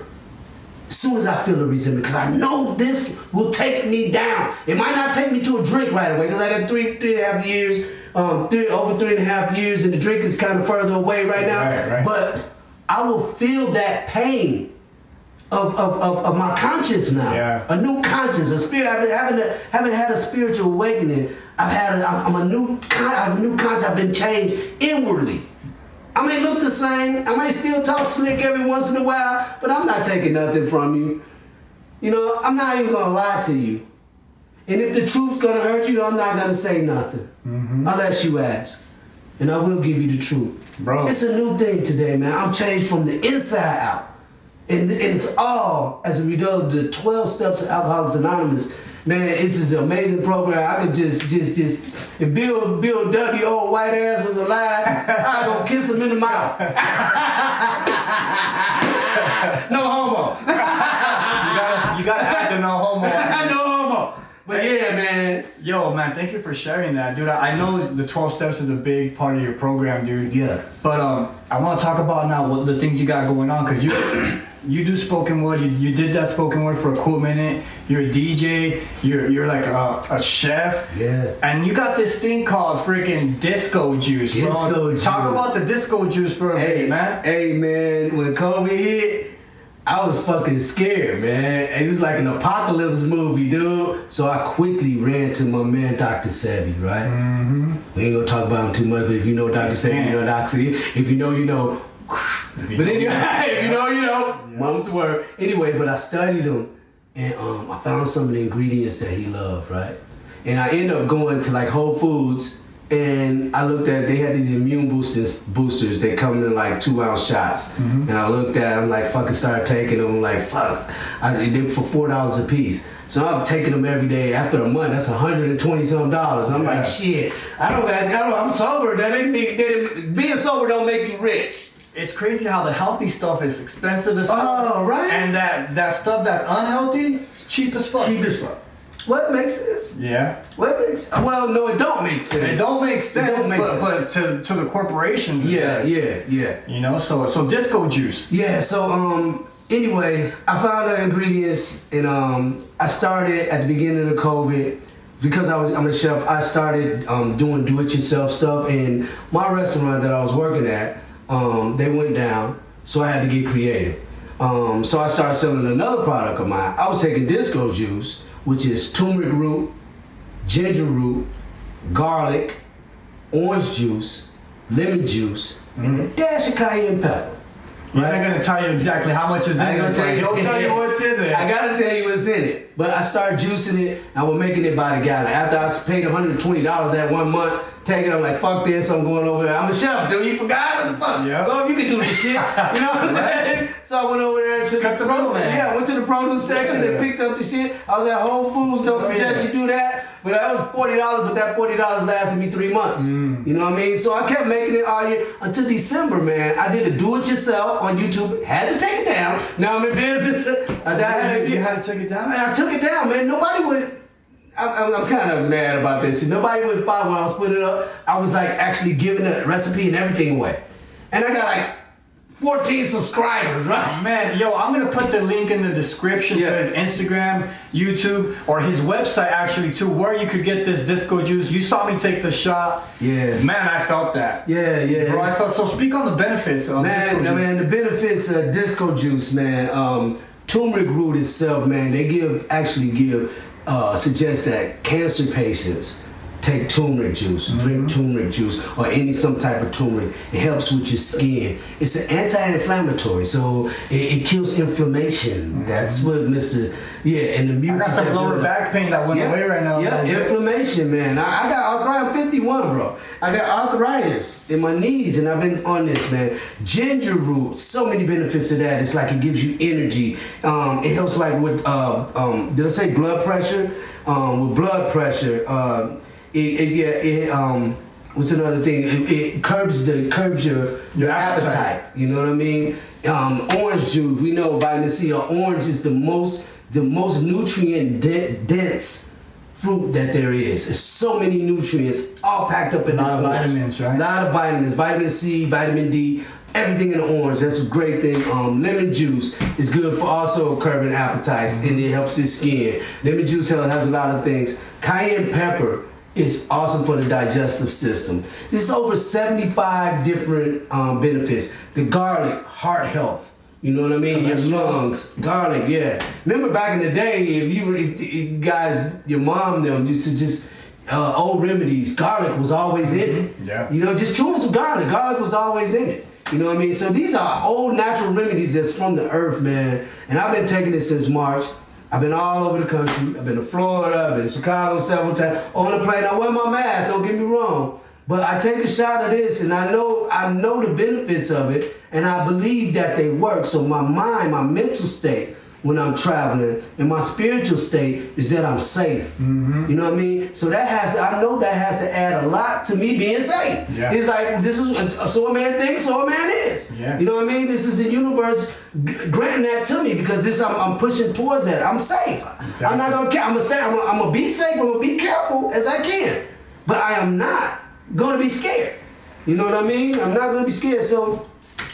As soon as I feel the resentment, because I know this will take me down. It might not take me to a drink right away, because I got three and a half years, over 3.5 years, and the drink is kind of further away right now. Right. But I will feel that pain of my conscience now. Yeah. A new conscience, a spirit. Haven't had a spiritual awakening. I have a new conscience. I've been changed inwardly. I may look the same. I may still talk slick every once in a while, but I'm not taking nothing from you. You know, I'm not even gonna lie to you. And if the truth's gonna hurt you, I'm not gonna say nothing. Unless you ask. And I will give you the truth. Bro. It's a new thing today, man. I'm changed from the inside out. And it's all as a result of the 12 steps of Alcoholics Anonymous. Man, this is an amazing program. I could just if Bill W. old white ass was alive, I'd go kiss him in the mouth. No homo. You gotta add the no homo. No homo. But yeah, man. Yo, man, thank you for sharing that, dude. I know the 12 steps is a big part of your program, dude. Yeah. But I want to talk about now what the things you got going on, because you do spoken word. You did that spoken word for a cool minute. You're a DJ. You're like a chef. Yeah. And you got this thing called freaking disco juice, bro. Disco juice. Talk about the disco juice for a minute, man. Hey, man, when COVID hit, I was fucking scared, man. It was like an apocalypse movie, dude. So I quickly ran to my man, Dr. Sebi, right? We ain't gonna talk about him too much, but if you know Dr. Sebi, you know Dr. Sebi. If you know, you know. But anyway, if you know, you know. Mom's the word. Anyway, but I studied him, and I found some of the ingredients that he loved, right? And I ended up going to like Whole Foods, and I looked at, they had these immune boosters. They come in like 2-ounce shots. And I looked at them, like fucking started taking them. I'm like, fuck. They for $4 a piece. So I'm taking them every day. After a month, that's $120-some. I'm like, shit. I'm sober. That ain't me. Being sober don't make you rich. It's crazy how the healthy stuff is expensive as fuck. Oh, right. And that stuff that's unhealthy is cheap as fuck. Cheap as fuck. What makes sense? Yeah. Well, no, it don't make sense. It don't make sense. It don't make but to the corporations. Yeah. You know, so disco juice. Yeah. So anyway, I found the ingredients, and I started at the beginning of COVID. Because I'm a chef, I started doing do-it-yourself stuff, and my restaurant that I was working at, they went down, so I had to get creative. So I started selling another product of mine. I was taking disco juice, which is turmeric root, ginger root, garlic, orange juice, lemon juice, and a dash of cayenne pepper. He's not gonna tell you exactly how much is in it. He'll tell you what's in there. I gotta tell you what's in it. But I started juicing it. I was making it by the gallon. After I paid $120 that 1 month, taking it, I'm like, fuck this, I'm going over there. I'm a chef, dude. You forgot what the fuck? Yeah. Well, you can do this shit. You know what I'm saying? So I went over there to Cut the middleman. Yeah, I went to the produce section and picked up the shit. I was at Whole Foods. Don't suggest you do that. But that was $40, but that $40 lasted me 3 months. You know what I mean? So I kept making it all year until December, man. I did a do-it-yourself on YouTube. Had to take it down. Now I'm in business. You had to take it down? I took it down, man. Nobody would... I'm kind of mad about this. Nobody would follow when I was putting it up. I was like actually giving the recipe and everything away. And I got like 14 subscribers, right? Man, yo, I'm gonna put the link in the description to his Instagram, YouTube, or his website actually too, where you could get this disco juice. You saw me take the shot. Yeah. Man, I felt that. Yeah. Bro, I felt so. Speak on the benefits of disco juice. Man, the benefits of disco juice, man. Turmeric root itself, man. They suggest that cancer patients take turmeric juice, drink turmeric juice, or some type of turmeric. It helps with your skin. It's an anti-inflammatory, so it kills inflammation. That's what and the mucus. I got some lower back pain that went away right now. Yeah, inflammation, man. I got arthritis. I'm 51, bro. I got arthritis in my knees, and I've been on this, man. Ginger root, so many benefits to that. It's like it gives you energy. It helps like with, did I say blood pressure? With blood pressure, what's another thing? It curbs your appetite. You know what I mean? Orange juice. We know vitamin C. Orange is the most nutrient dense fruit that there is. There's so many nutrients all packed up in this orange. A lot of vitamins, right? A lot of vitamins. Vitamin C, vitamin D. Everything in the orange, that's a great thing. Lemon juice is good for also curbing appetites, and it helps your skin. Lemon juice has a lot of things. Cayenne pepper is awesome for the digestive system. There's over 75 different benefits. The garlic, heart health. You know what I mean? Your lungs, garlic, yeah. Remember back in the day, if you guys, your mom them used to just old remedies. Garlic was always in it. Yeah. You know, just chew some garlic. Garlic was always in it. You know what I mean? So these are old natural remedies that's from the earth, man. And I've been taking it since March. I've been all over the country. I've been to Florida. I've been to Chicago several times. On the plane, I wear my mask. Don't get me wrong. But I take a shot of this, and I know the benefits of it, and I believe that they work. So my mind, my mental state, when I'm traveling, and my spiritual state is that I'm safe. You know what I mean? So I know that has to add a lot to me being safe. Yeah. It's like, this is so a man thinks, so a man is. Yeah. You know what I mean? This is the universe granting that to me because I'm pushing towards that. I'm safe. Exactly. I'm not gonna care. I'm gonna be safe. I'm gonna be careful as I can. But I am not gonna be scared. You know what I mean? I'm not gonna be scared. So,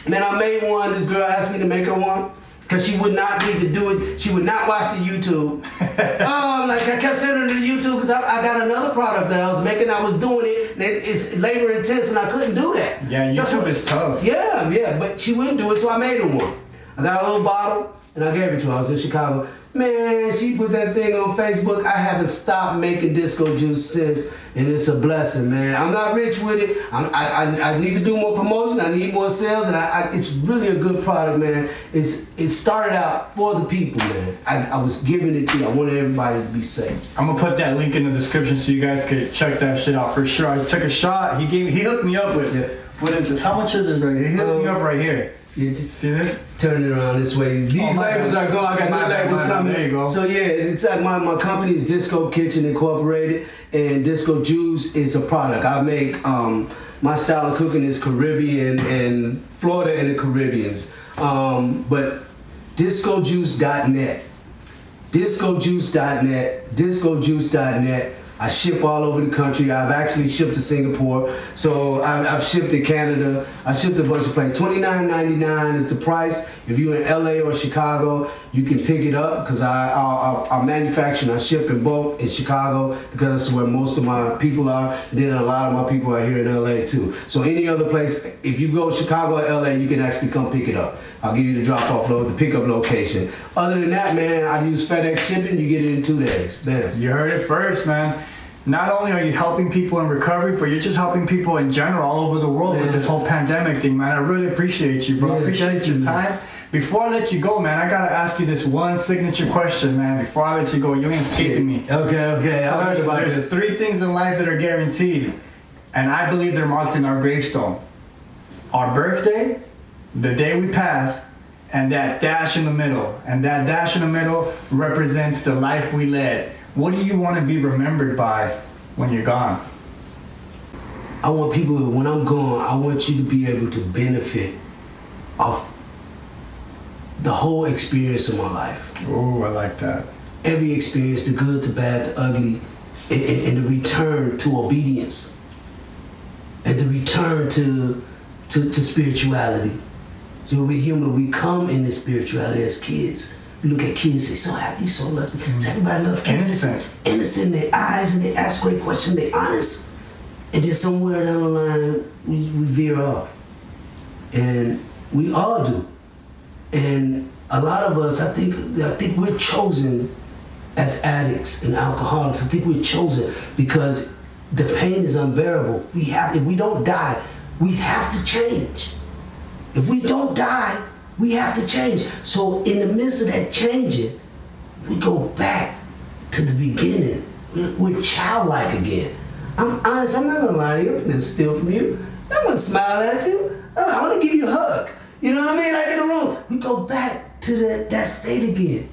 man, I made one. This girl asked me to make her one. Because she would not need to do it. She would not watch the YouTube. Like I kept sending her to the YouTube because I got another product that I was making. I was doing it. And it's labor intense and I couldn't do that. Yeah, YouTube is tough. Yeah. But she wouldn't do it, so I made her one. I got a little bottle and I gave it to her. I was in Chicago. Man, she put that thing on Facebook. I haven't stopped making disco juice since, and it's a blessing, man. I'm not rich with it. I need to do more promotion. I need more sales, and it's really a good product, man. It started out for the people, man. I was giving it to you. I wanted everybody to be safe. I'm gonna put that link in the description so you guys can check that shit out for sure. I took a shot. He hooked me up with it. What is this? How much is this right here? He hooked me up right here. See this? Turn it around this way. These labels are going. I got new labels coming. There you go. So yeah, it's like my company is Disco Kitchen Incorporated, and Disco Juice is a product. I make my style of cooking is Caribbean and Florida and the Caribbeans. But DiscoJuice.net, DiscoJuice.net. I ship all over the country. I've actually shipped to Singapore. So I've shipped to Canada. I shipped a bunch of places. $29.99 is the price. If you're in LA or Chicago, you can pick it up because I manufacture and I ship in bulk in Chicago because that's where most of my people are. And then a lot of my people are here in LA too. So any other place, if you go Chicago or LA, you can actually come pick it up. I'll give you the drop-off the pickup location. Other than that, man, I use FedEx shipping. You get it in 2 days. Man. You heard it first, man. Not only are you helping people in recovery, but you're just helping people in general all over the world with this whole pandemic thing, man. I really appreciate you, bro. I appreciate your time. Before I let you go, man, I gotta ask you this one signature question, man. Before I let you go, you ain't escaping me. Okay. So there's 3 things in life that are guaranteed, and I believe they're marked in our gravestone: our birthday, the day we pass, and that dash in the middle. And that dash in the middle represents the life we led. What do you want to be remembered by when you're gone? I want people, when I'm gone, I want you to be able to benefit off the whole experience of my life. Oh, I like that. Every experience, the good, the bad, the ugly, and the return to obedience. And the return to spirituality. So we're human, we come in this spirituality as kids. We look at kids, they're so happy, so lucky. So everybody loves kids. Innocent. Innocent in their eyes, and they ask great questions, they're honest. And then somewhere down the line, we veer off. And we all do. And a lot of us, I think we're chosen as addicts and alcoholics. I think we're chosen because the pain is unbearable. If we don't die, we have to change. If we don't die, we have to change. So in the midst of that changing, we go back to the beginning. We're childlike again. I'm honest, I'm not gonna lie to you. I'm gonna steal from you. I'm gonna smile at you. I wanna give you a hug. You know what I mean? Like in the room, we go back to that state again.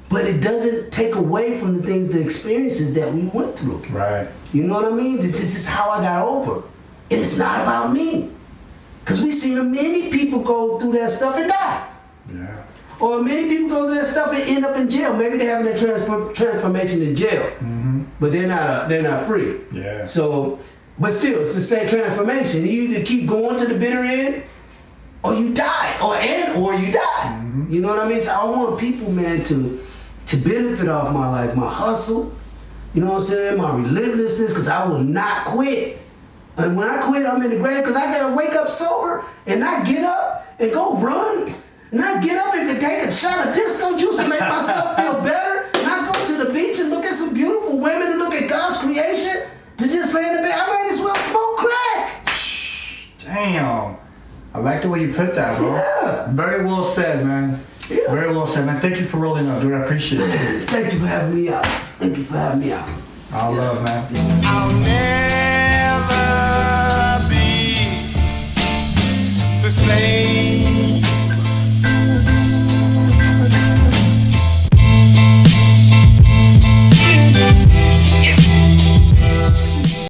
But it doesn't take away from the experiences that we went through. Right. You know what I mean? This is how I got over. And it's not about me. Because we see many people go through that stuff and die. Yeah. Or many people go through that stuff and end up in jail. Maybe they're having a transformation in jail. Mm-hmm. But they're not free. Yeah. So, but still, it's the same transformation. You either keep going to the bitter end, or you die, or you die. Mm-hmm. You know what I mean? So I want people, man, to benefit off my life, my hustle. You know what I'm saying? My relentlessness, because I will not quit. And when I quit, I'm in the grave, because I gotta wake up sober and not get up and go run. Not get up and take a shot of disco juice to make myself feel better. Not go to the beach and look at some beautiful women and look at God's creation. To just lay in the bed. I might as well smoke crack. Damn. I like the way you put that, bro. Yeah. Very well said, man. Yeah. Very well said, man. Thank you for rolling up, dude. I appreciate it. Man, thank you for having me out. Thank you for having me out. All love, man. I'll never be the same.